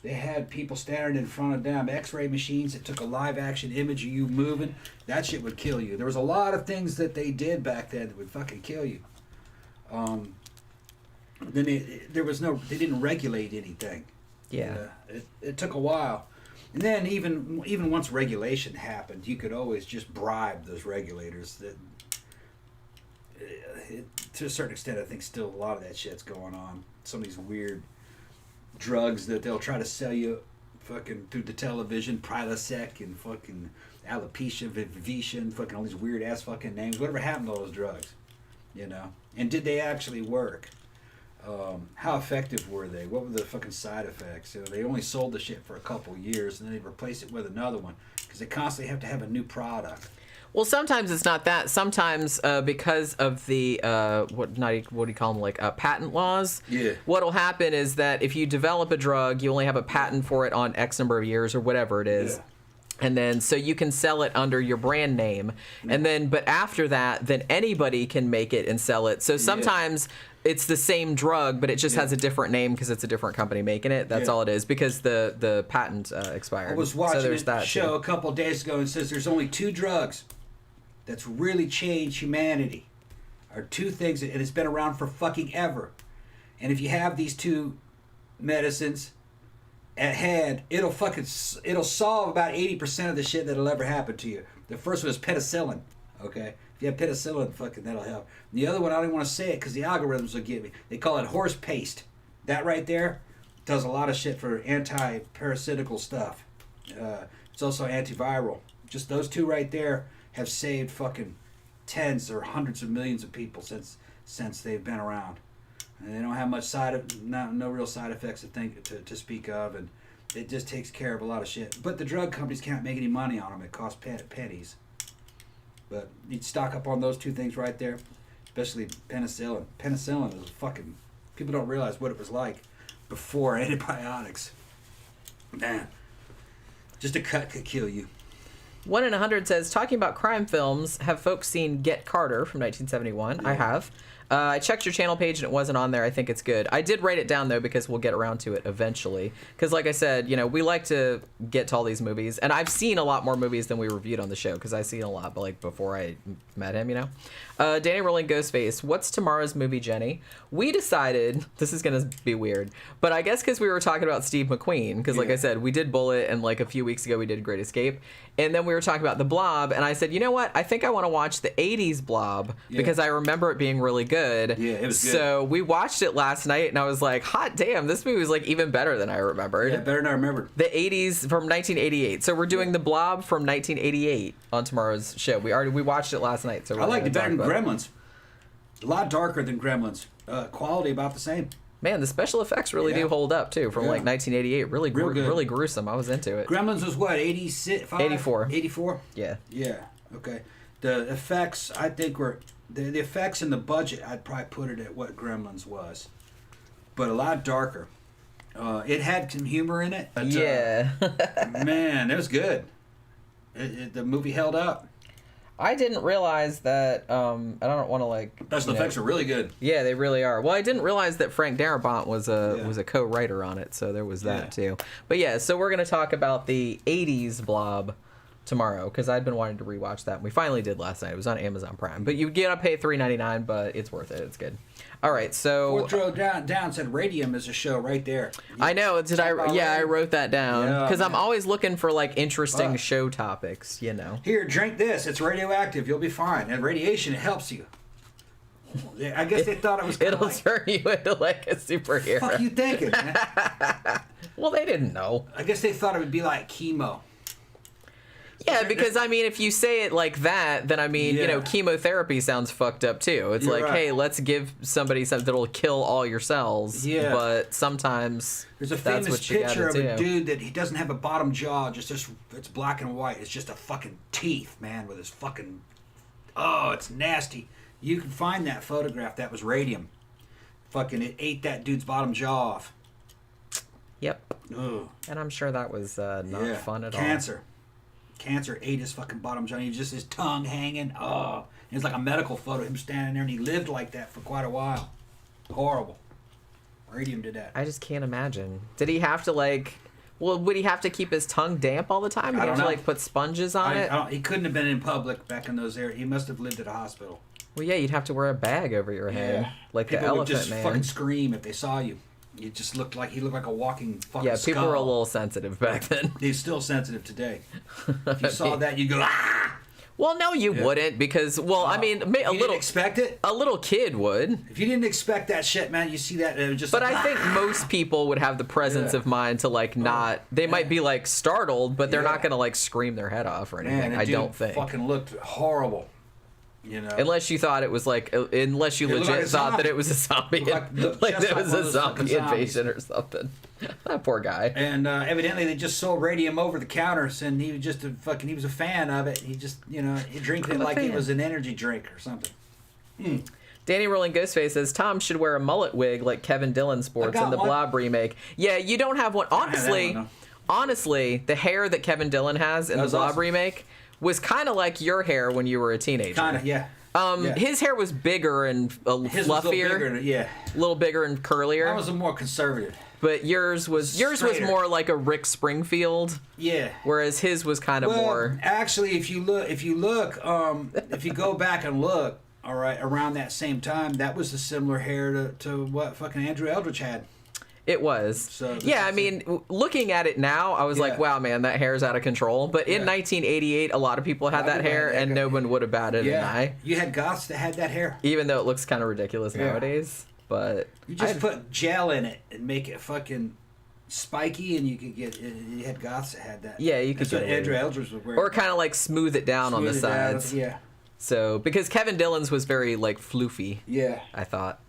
They had people standing in front of them X-ray machines that took a live action image of you moving. That shit would kill you. There was a lot of things that they did back then that would fucking kill you. Then they didn't regulate anything. Yeah. It took a while. And then even once regulation happened, you could always just bribe those regulators. To a certain extent, I think still a lot of that shit's going on. Some of these weird drugs that they'll try to sell you fucking through the television, Prilosec and fucking alopecia, Vivician, fucking all these weird ass fucking names. Whatever happened to all those drugs, you know? And did they actually work? How effective were they? What were the fucking side effects? You know, they only sold the shit for a couple years, and then they replaced it with another one because they constantly have to have a new product. Well, sometimes it's not that. Sometimes because of the what do you call them, like patent laws. Yeah. What'll happen is that if you develop a drug, you only have a patent for it on X number of years or whatever it is. Yeah. And then, so you can sell it under your brand name. And then, but after that, then anybody can make it and sell it. So sometimes it's the same drug, but it just has a different name because it's a different company making it. That's all it is, because the patent expired. I was watching a show a couple days ago and says there's only 2 drugs that's really changed humanity. Or 2 things, and it's been around for fucking ever. And if you have these 2 medicines at hand, it'll solve about 80% of the shit that'll ever happen to you. The first one is penicillin. Okay, if you have penicillin, fucking that'll help. The other one, I don't even want to say it because the algorithms will get me. They call it horse paste. That right there does a lot of shit for anti-parasitical stuff. It's also antiviral. Just those 2 right there have saved fucking tens or hundreds of millions of people since they've been around. And they don't have much no real side effects to speak of, and it just takes care of a lot of shit. But the drug companies can't make any money on them. It costs pennies. But you'd stock up on those 2 things right there, especially penicillin. Penicillin is fucking... People don't realize what it was like before antibiotics. Man, just a cut could kill you. 1 in 100 says, talking about crime films, have folks seen Get Carter from 1971? Yeah. I have. I checked your channel page and it wasn't on there. I think it's good. I did write it down, though, because we'll get around to it eventually. Because, like I said, we like to get to all these movies. And I've seen a lot more movies than we reviewed on the show, because I've seen a lot, but like before I met him, Danny Rolling Ghostface, what's tomorrow's movie, Jenny? We decided, this is going to be weird, but I guess because we were talking about Steve McQueen, because like I said, we did Bullitt, and like a few weeks ago we did Great Escape. And then we were talking about The Blob, and I said, you know what? I think I want to watch the 80s Blob, because I remember it being really good. Yeah, it was good. So we watched it last night, and I was like, hot damn, this movie was like even better than I remembered. Yeah, better than I remembered. The 80s from 1988. So we're doing The Blob from 1988 on tomorrow's show. We watched it last night. So I liked it better than Gremlins. A lot darker than Gremlins. Quality about the same. Man, the special effects really do hold up, too, from like 1988. Really gruesome. I was into it. Gremlins was what, 86? 84. 84? Yeah. Yeah, okay. The effects, I think, were... The effects and the budget, I'd probably put it at what Gremlins was. But a lot darker. It had some humor in it. But, yeah. Man, it was good. The movie held up. I didn't realize that, I don't want to like... Special effects are really good. Yeah, they really are. Well, I didn't realize that Frank Darabont was a co-writer on it, so there was that too. But yeah, so we're going to talk about the 80s Blob tomorrow, because I'd been wanting to rewatch that, and we finally did last night. It was on Amazon Prime. But you gotta pay $3.99, but it's worth it. It's good. All right, so... Fourth row down said Radium is a show right there. I know. I wrote that down, because I'm always looking for like interesting show topics, Here, drink this. It's radioactive. You'll be fine. And radiation, it helps you. I guess they thought it was It'll turn you into like a superhero. What the fuck you thinking, man? Well, they didn't know. I guess they thought it would be like chemo. Yeah, because, I mean, if you say it like that, then, I mean, chemotherapy sounds fucked up, too. It's hey, let's give somebody something that'll kill all your cells. Yeah. But sometimes there's a famous picture of a dude that he doesn't have a bottom jaw, just it's black and white. It's just a fucking teeth, man, with his fucking... Oh, it's nasty. You can find that photograph. That was radium. Fucking, it ate that dude's bottom jaw off. Yep. Ugh. And I'm sure that was not fun at all. Cancer ate his fucking bottom jaw. He was just his tongue hanging. Oh, it was like a medical photo of him standing there, and he lived like that for quite a while. Horrible. Radium did that. I just can't imagine. Did he have to would he have to keep his tongue damp all the time? Did he have to put sponges on it? He couldn't have been in public back in those areas. He must have lived at a hospital. Well, yeah, you'd have to wear a bag over your head, like people the Elephant would just Man. Fucking scream if they saw you. It just looked like he looked like a walking fucking skull. People were a little sensitive back then. He's still sensitive today. If you saw that, you'd go, ah! Well, no, you wouldn't, because, I mean, didn't expect it? A little kid would. If you didn't expect that shit, man, you see that, it was just... But I think most people would have the presence of mind to, not... They might be, startled, but they're not going to, scream their head off or anything, Man, I don't think. Fucking looked horrible. You know, unless you thought it was like, unless you legit thought that it was a zombie, like it was a zombie invasion or something. That poor guy. And evidently they just sold radium over the counters, and he was just he was a fan of it. He just, he drank it like it was an energy drink or something. Danny Rolling Ghostface says Tom should wear a mullet wig like Kevin Dillon sports in the Blob remake. Yeah, you don't have one. Honestly, the hair that Kevin Dillon has in the Blob remake was kind of like your hair when you were a teenager. Kind of, yeah. His hair was bigger and fluffier, a little bigger and curlier. That was a more conservative. But yours was more like a Rick Springfield. Yeah. Whereas his was kind of more. Actually, if you go back and look, all right, around that same time, that was a similar hair to what fucking Andrew Eldritch had. It was. So yeah, I mean, looking at it now, I was like, wow, man, that hair's out of control. But in 1988, a lot no one would have batted an eye. You had goths that had that hair. Even though it looks kind of ridiculous nowadays. But you just put gel in it and make it fucking spiky, and you could you had goths that had that. Yeah, you could. That's what Andrew Eldritch was wearing. Or kind of like smooth it down on the sides. Yeah. So, because Kevin Dillon's was very like floofy. Yeah. I thought.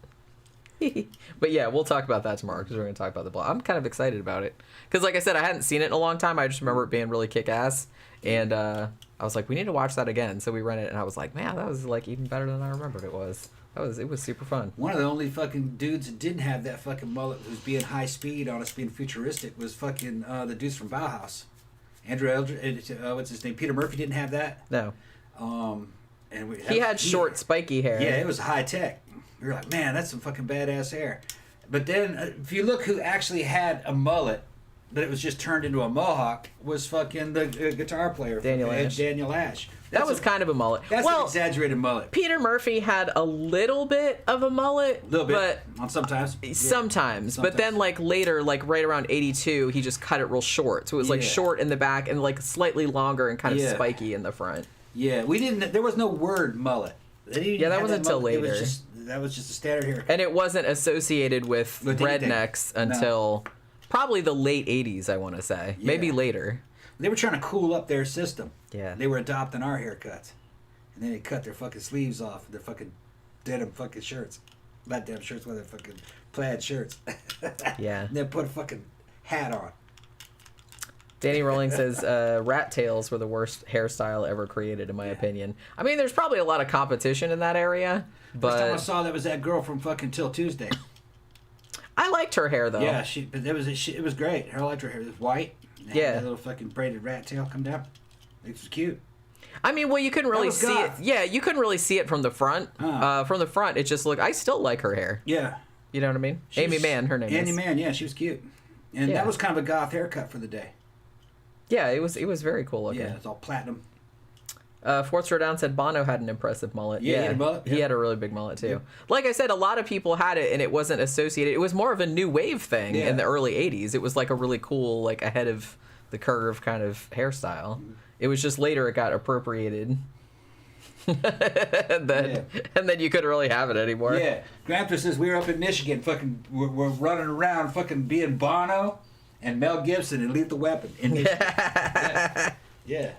But yeah, we'll talk about that tomorrow because we're going to talk about the Blob. I'm kind of excited about it because, like I said, I hadn't seen it in a long time. I just remember it being really kick-ass, and I was like, we need to watch that again. So we rented it, and I was like, man, that was like even better than I remembered it was. It was super fun. One of the only fucking dudes that didn't have that fucking mullet who was being high speed on us being futuristic was fucking the dudes from Bauhaus. Andrew Eldridge, what's his name? Peter Murphy didn't have that. No. And he had short, spiky hair. Yeah, it was high tech. We were like, man, that's some fucking badass hair. But then, if you look who actually had a mullet, but it was just turned into a mohawk, was fucking the guitar player. Daniel Ash. That was kind of a mullet. That's an exaggerated mullet. Peter Murphy had a little bit of a mullet. A little bit. Sometimes. Sometimes. But then, like, later, like, right around 82, he just cut it real short. So it was, like, short in the back and, like, slightly longer and kind of spiky in the front. Yeah, there was no word mullet. That wasn't until later. That was just a standard haircut. And it wasn't associated with rednecks until probably the late 80s, I want to say. Yeah. Maybe later. They were trying to cool up their system. Yeah. They were adopting our haircuts. And then they cut their fucking sleeves off, their fucking denim fucking shirts. Not denim shirts, but their fucking plaid shirts. Yeah. And then put a fucking hat on. Danny Rolling says rat tails were the worst hairstyle ever created, in my opinion. I mean, there's probably a lot of competition in that area, but... First time I saw that was that girl from fucking Till Tuesday. I liked her hair, though. Yeah, it was great. I liked her hair. It was white. Yeah. That little fucking braided rat tail come down. It was cute. I mean, well, you couldn't really see it. Yeah, you couldn't really see it from the front. From the front, it just looked... I still like her hair. Yeah. You know what I mean? Amy Mann, her name is. Amy Mann, yeah, she was cute. And that was kind of a goth haircut for the day. Yeah, it was very cool looking. Yeah, it's all platinum. Fourth Row Down said Bono had an impressive mullet. Yeah, he had a mullet. He had a really big mullet, too. Yeah. Like I said, a lot of people had it, and it wasn't associated. It was more of a new wave thing in the early 80s. It was like a really cool, like ahead of the curve kind of hairstyle. It was just later it got appropriated. and then you couldn't really have it anymore. Yeah. Gramthars says we were up in Michigan, fucking, we're running around fucking being Bono and Mel Gibson and Lethal Weapon. Yeah.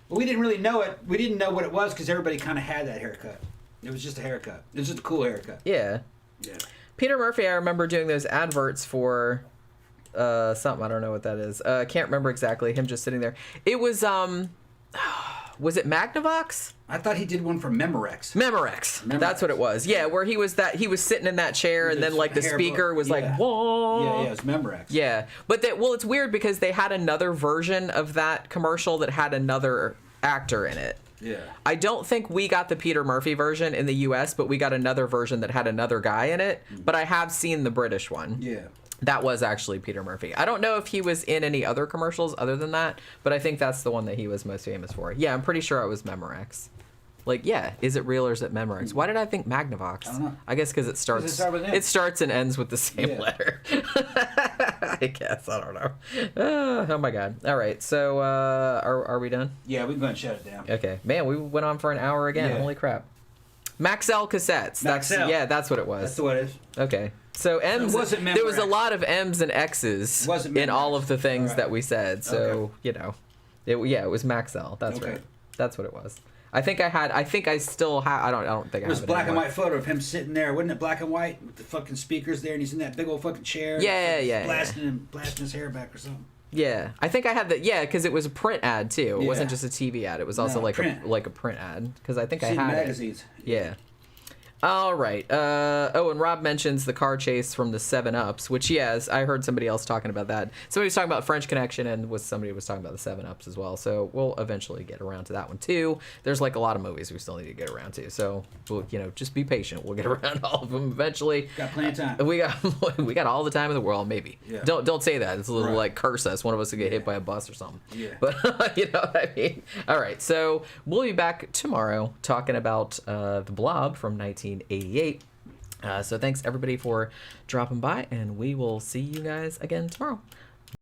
Well, we didn't really know it. We didn't know what it was because everybody kind of had that haircut. It was just a haircut. It was just a cool haircut. Yeah. Yeah. Peter Murphy, I remember doing those adverts for something. I don't know what that is. Can't remember exactly. Him just sitting there. It was, was it Magnavox? I thought he did one for Memorex. Memorex. That's what it was. Yeah, where he was sitting in that chair and then like the speaker was like, whoa. Yeah, it was Memorex. Yeah. But it's weird because they had another version of that commercial that had another actor in it. Yeah. I don't think we got the Peter Murphy version in the US, but we got another version that had another guy in it. But I have seen the British one. Yeah. That was actually Peter Murphy. I don't know if he was in any other commercials other than that, but I think that's the one that he was most famous for. Yeah, I'm pretty sure it was Memorex. Like, yeah, is it real or is it Memorex? Why did I think Magnavox? I don't know. I guess because it starts and ends with the same letter. I guess. I don't know. Oh, my God. All right. So, are we done? Yeah, we can go and shut it down. Okay. Man, we went on for an hour again. Yeah. Holy crap. Maxell cassettes. Maxell. That's what it was. That's what it is. Okay. So M's, there was a lot of M's and X's in all of the things that we said. So, it was Maxell. That's right. That's what it was. I think I still have. I don't think I have it. It was a black and white photo of him sitting there. Wasn't it black and white with the fucking speakers there, and he's in that big old fucking chair? Yeah. Blasting his hair back or something. Yeah, I think I had that. Yeah, because it was a print ad too. It wasn't just a TV ad. It was also like a print ad. Because I think I had magazines. Yeah. All right. And Rob mentions the car chase from the 7-Ups, which, yes, I heard somebody else talking about that. Somebody was talking about French Connection, and somebody was talking about the 7-Ups as well. So we'll eventually get around to that one, too. There's, like, a lot of movies we still need to get around to. So, we'll, just be patient. We'll get around to all of them eventually. Got plenty of time. We got all the time in the world, maybe. Yeah. Don't say that. It's a little, like, curse us. One of us will get hit by a bus or something. Yeah. But, you know what I mean? All right. So, we'll be back tomorrow talking about The Blob from 1988. So thanks everybody for dropping by, and we will see you guys again tomorrow.